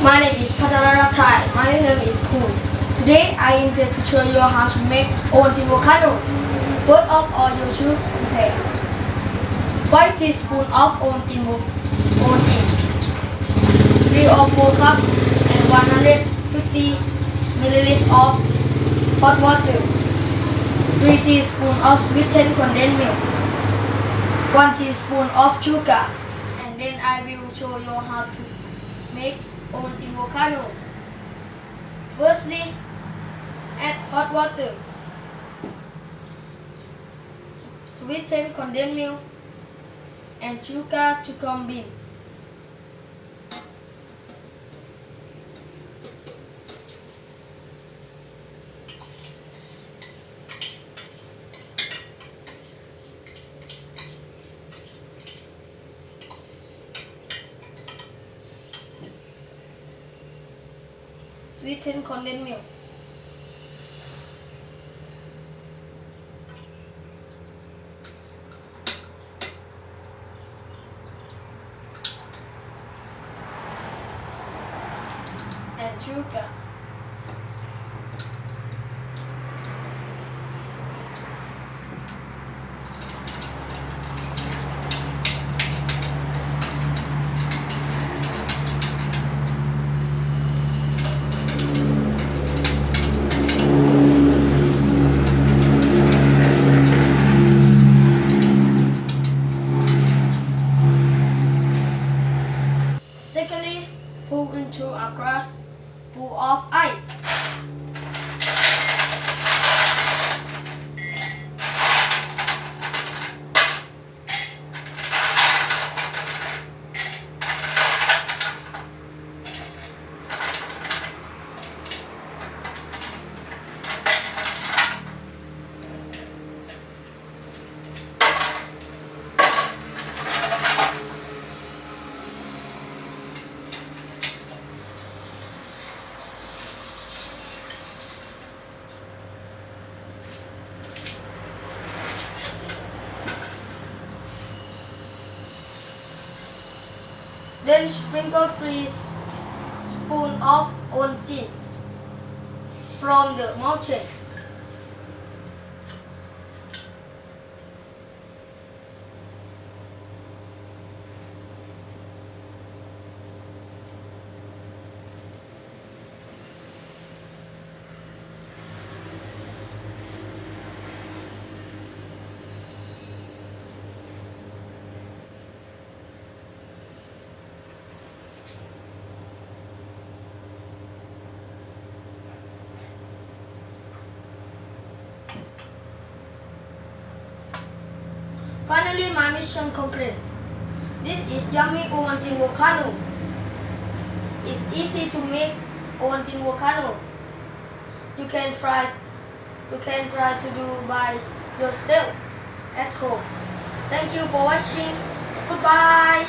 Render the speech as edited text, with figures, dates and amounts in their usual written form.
My name is Thai. My name is Poo. Today I intend to show you how to make Ovaltine Volcano. First of all, you choose prepare 5 teaspoons of Ovaltine, 3 or 4 cups and 150 milliliters of hot water, 3 teaspoons of sweetened condensed milk, 1 teaspoon of sugar, and then I will show you how to make Ovaltine Volcano. Firstly, add hot water, sweetened condensed milk, and sugar to combine. Sweetened condensed milk. And sugar. Secondly, pour into a glass full of ice. Then sprinkle 3 spoons of Ovaltine from the mountain. Finally, my mission complete. This is yummy Ovaltine Volcano. It's easy to make Ovaltine Volcano. You can try to do by yourself at home. Thank you for watching. Goodbye.